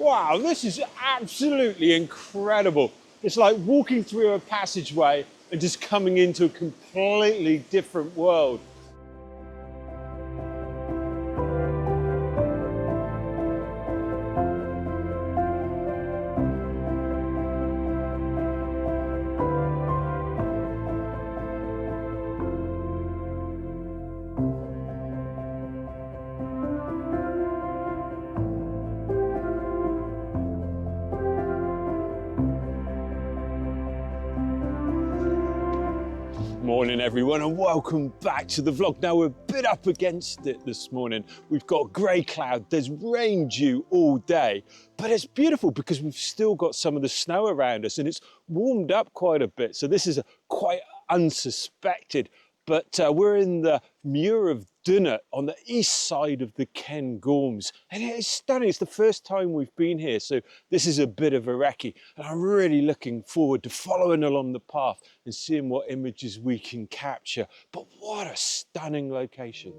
Wow, this is absolutely incredible. It's like walking through a passageway and just coming into a completely different world. Morning everyone and welcome back to the vlog. Now we're a bit up against it this morning. We've got grey cloud, there's rain due all day, but it's beautiful because we've still got some of the snow around us and it's warmed up quite a bit. So this is quite unsuspected, but we're in the Muir of Dinnet on the east side of the Cairngorms, and it is stunning. It's the first time we've been here, so this is a bit of a recce, and I'm really looking forward to following along the path and seeing what images we can capture. But what a stunning location.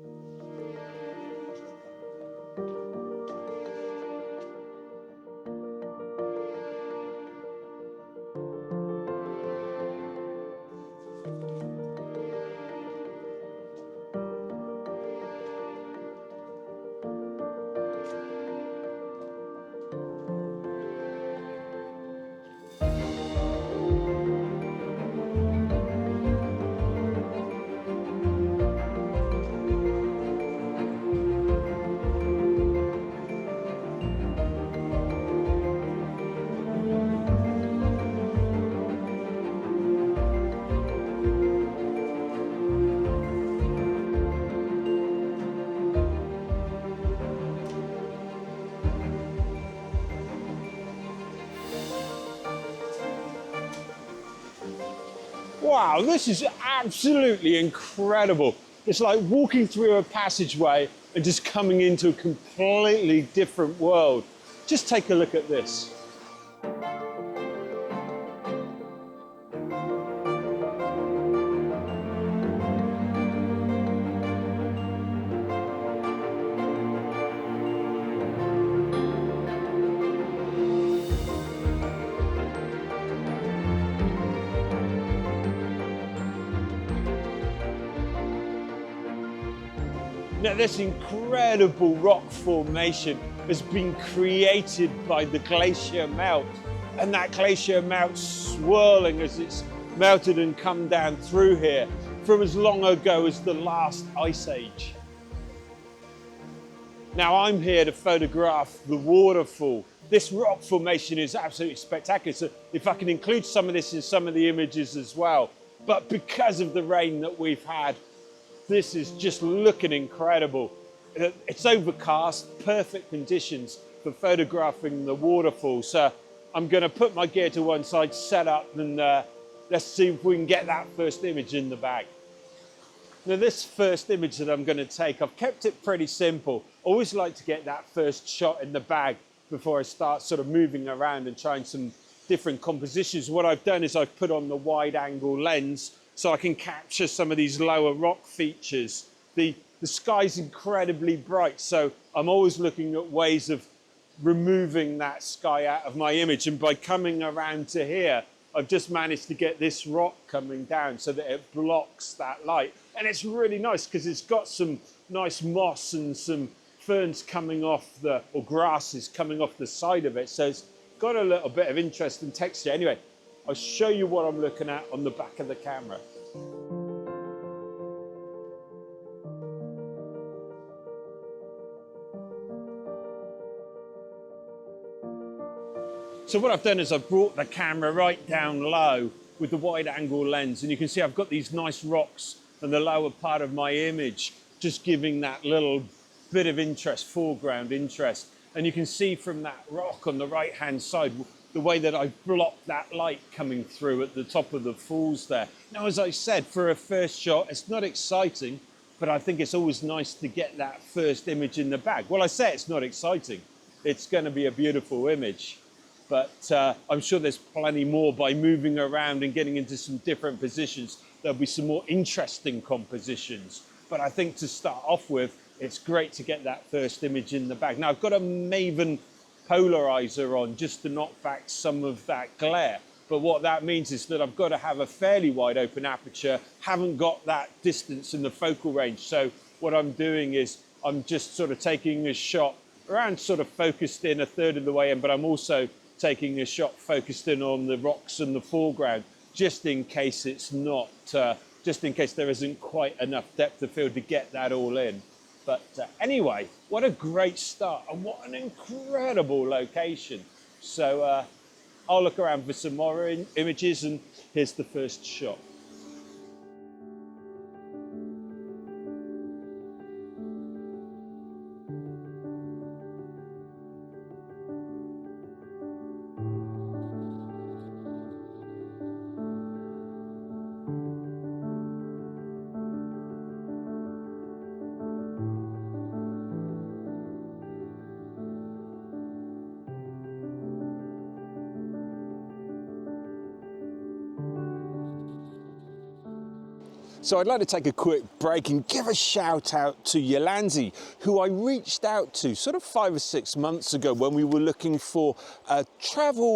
Wow, this is absolutely incredible. It's like walking through a passageway and just coming into a completely different world. Just take a look at this. Now, this incredible rock formation has been created by the glacier melt, and that glacier melt swirling as it's melted and come down through here from as long ago as the last ice age. Now, I'm here to photograph the waterfall. This rock formation is absolutely spectacular, so if I can include some of this in some of the images as well. But because of the rain that we've had, this is just looking incredible. It's overcast, perfect conditions for photographing the waterfall. So I'm going to put my gear to one side, set up, and let's see if we can get that first image in the bag. Now, this first image that I'm going to take, I've kept it pretty simple. I always like to get that first shot in the bag before I start sort of moving around and trying some different compositions. What I've done is I've put on the wide angle lens so I can capture some of these lower rock features. The sky's incredibly bright, so I'm always looking at ways of removing that sky out of my image. And by coming around to here, I've just managed to get this rock coming down so that it blocks that light. And it's really nice because it's got some nice moss and some ferns coming off or grasses coming off the side of it. So it's got a little bit of interest and texture. Anyway, I'll show you what I'm looking at on the back of the camera. So what I've done is I've brought the camera right down low with the wide angle lens, and you can see I've got these nice rocks in the lower part of my image, just giving that little bit of interest, foreground interest. And you can see from that rock on the right hand side the way that I've blocked that light coming through at the top of the falls there. Now, as I said, for a first shot, it's not exciting, but I think it's always nice to get that first image in the bag. Well, I say it's not exciting. It's going to be a beautiful image, but I'm sure there's plenty more. By moving around and getting into some different positions, there'll be some more interesting compositions. But I think to start off with, it's great to get that first image in the bag. Now, I've got a Maven polarizer on just to knock back some of that glare. But what that means is that I've got to have a fairly wide open aperture, haven't got that distance in the focal range. So what I'm doing is I'm just sort of taking a shot around sort of focused in a third of the way in, but I'm also taking a shot focused in on the rocks and the foreground, just in case it's not, just in case there isn't quite enough depth of field to get that all in. But anyway, what a great start and what an incredible location. So I'll look around for some more images, and here's the first shot. So I'd like to take a quick break and give a shout out to Yolanzi, who I reached out to sort of 5 or 6 months ago when we were looking for a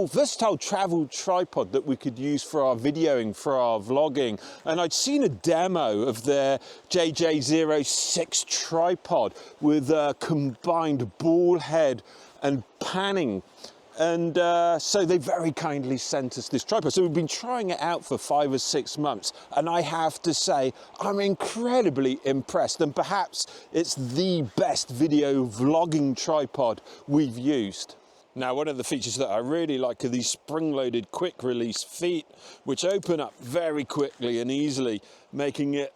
versatile travel tripod that we could use for our videoing, for our vlogging. And I'd seen a demo of their JJ06 tripod with a combined ball head and panning. And so they very kindly sent us this tripod. So we've been trying it out for 5 or 6 months. And I have to say, I'm incredibly impressed. And perhaps it's the best video vlogging tripod we've used. Now, one of the features that I really like are these spring-loaded quick release feet, which open up very quickly and easily, making it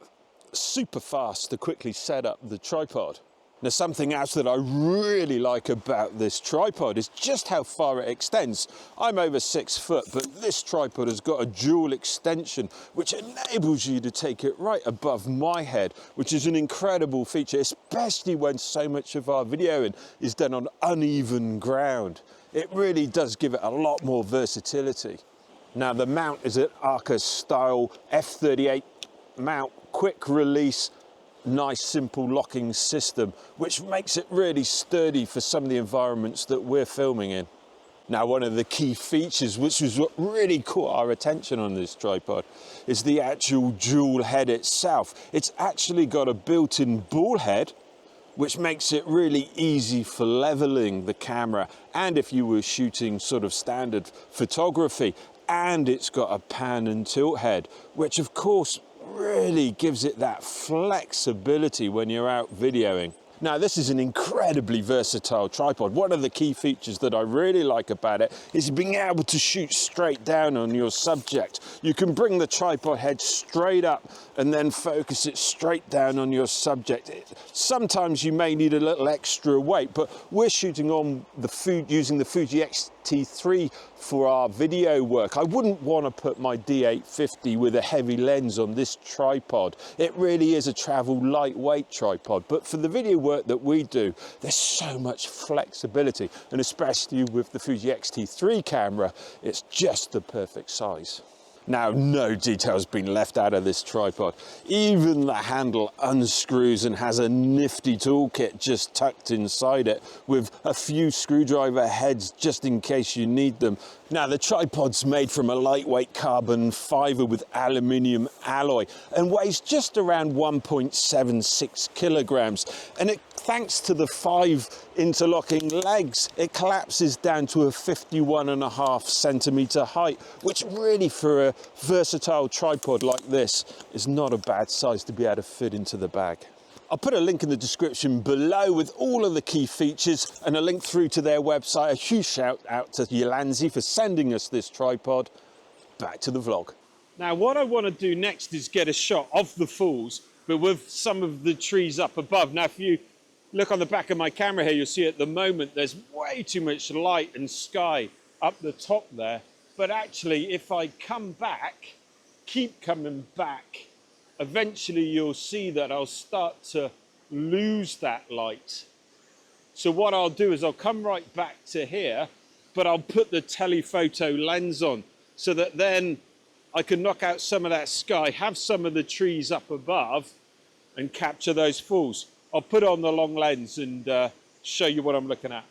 super fast to quickly set up the tripod. Now, something else that I really like about this tripod is just how far it extends. I'm over 6 foot, but this tripod has got a dual extension, which enables you to take it right above my head, which is an incredible feature, especially when so much of our videoing is done on uneven ground. It really does give it a lot more versatility. Now, the mount is an Arca style F38 mount, quick release, nice simple locking system, which makes it really sturdy for some of the environments that we're filming in. Now, one of the key features, which was what really caught our attention on this tripod, is the actual dual head itself. It's actually got a built-in ball head, which makes it really easy for leveling the camera, and if you were shooting sort of standard photography. And it's got a pan and tilt head, which of course really gives it that flexibility when you're out videoing. Now, this is an incredibly versatile tripod. One of the key features that I really like about it is being able to shoot straight down on your subject. You can bring the tripod head straight up and then focus it straight down on your subject. Sometimes you may need a little extra weight, but we're shooting on using the Fuji X-T3 for our video work. I wouldn't want to put my D850 with a heavy lens on this tripod. It really is a travel lightweight tripod, but for the video work that we do, there's so much flexibility, and especially with the Fuji X-T3 camera, it's just the perfect size. Now, no detail's been left out of this tripod. Even the handle unscrews and has a nifty toolkit just tucked inside it with a few screwdriver heads just in case you need them. Now, the tripod's made from a lightweight carbon fiber with aluminium alloy and weighs just around 1.76 kilograms. And thanks to the 5 interlocking legs, it collapses down to a 51.5 centimeter height, which really for a versatile tripod like this is not a bad size to be able to fit into the bag. I'll put a link in the description below with all of the key features and a link through to their website. A huge shout out to Yolanzi for sending us this tripod. Back to the vlog. Now, what I want to do next is get a shot of the falls, but with some of the trees up above. Now, if you look on the back of my camera here, you'll see at the moment there's way too much light and sky up the top there. But actually, if I come back, keep coming back, eventually you'll see that I'll start to lose that light. So what I'll do is I'll come right back to here, but I'll put the telephoto lens on so that then I can knock out some of that sky, have some of the trees up above and capture those falls. I'll put on the long lens and show you what I'm looking at.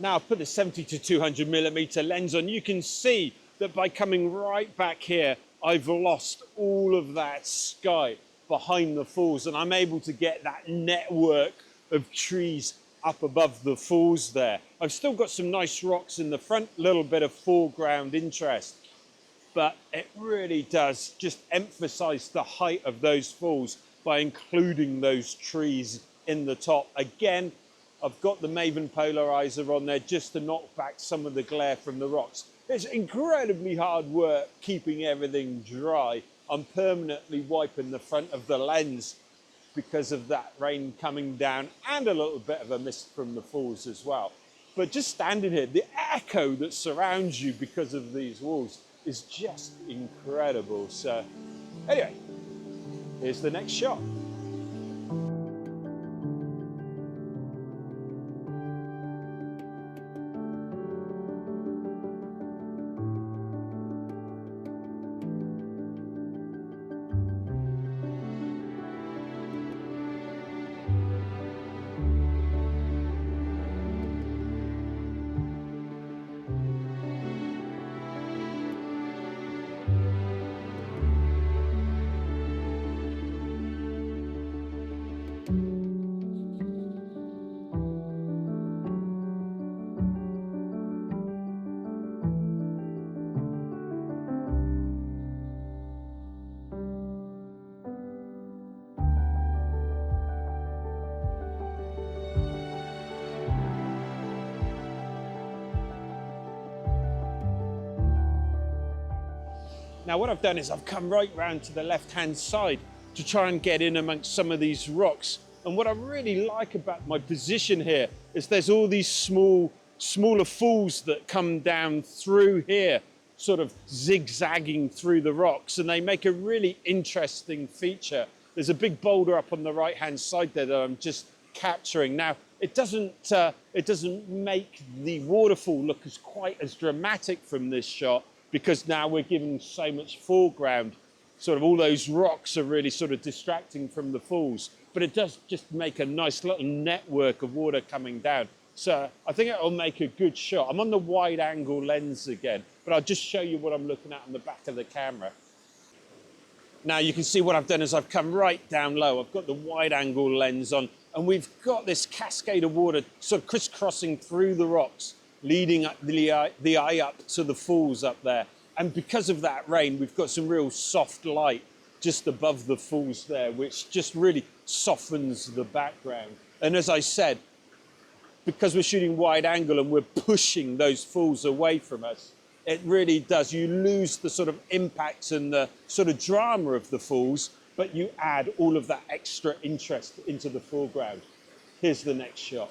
Now I've put the 70 to 200mm lens on. You can see that by coming right back here, I've lost all of that sky behind the falls, and I'm able to get that network of trees up above the falls there. I've still got some nice rocks in the front, little bit of foreground interest, but it really does just emphasize the height of those falls by including those trees in the top. Again, I've got the Maven polarizer on there just to knock back some of the glare from the rocks. It's incredibly hard work keeping everything dry. I'm permanently wiping the front of the lens because of that rain coming down and a little bit of a mist from the falls as well. But just standing here, the echo that surrounds you because of these walls is just incredible. So anyway, here's the next shot. Now what I've done is I've come right round to the left-hand side to try and get in amongst some of these rocks. And what I really like about my position here is there's all these smaller falls that come down through here, sort of zigzagging through the rocks, and they make a really interesting feature. There's a big boulder up on the right-hand side there that I'm just capturing. Now, it doesn't make the waterfall look quite as dramatic from this shot, because now we're given so much foreground. Sort of all those rocks are really sort of distracting from the falls, but it does just make a nice little network of water coming down. So I think it'll make a good shot. I'm on the wide angle lens again, but I'll just show you what I'm looking at on the back of the camera. Now you can see what I've done is I've come right down low. I've got the wide angle lens on, and we've got this cascade of water sort of crisscrossing through the rocks, leading up the eye up to the falls up there. And because of that rain, we've got some real soft light just above the falls there, which just really softens the background. And as I said, because we're shooting wide angle and we're pushing those falls away from us, it really does. You lose the sort of impact and the sort of drama of the falls, but you add all of that extra interest into the foreground. Here's the next shot.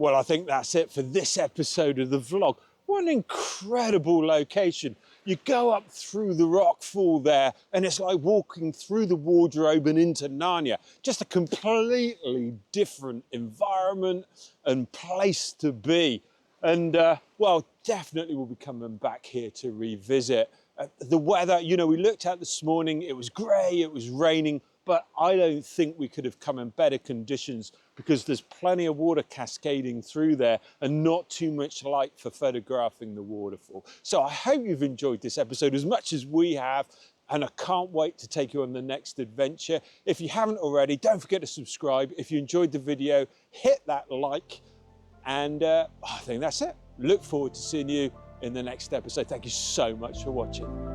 Well, I think that's it for this episode of the vlog. What an incredible location. You go up through the rock fall there and it's like walking through the wardrobe and into Narnia. Just a completely different environment and place to be. And well, definitely we'll be coming back here to revisit. The weather, you know, we looked out this morning, it was grey, it was raining, but I don't think we could have come in better conditions because there's plenty of water cascading through there and not too much light for photographing the waterfall. So I hope you've enjoyed this episode as much as we have, and I can't wait to take you on the next adventure. If you haven't already, don't forget to subscribe. If you enjoyed the video, hit that like, and I think that's it. Look forward to seeing you in the next episode. Thank you so much for watching.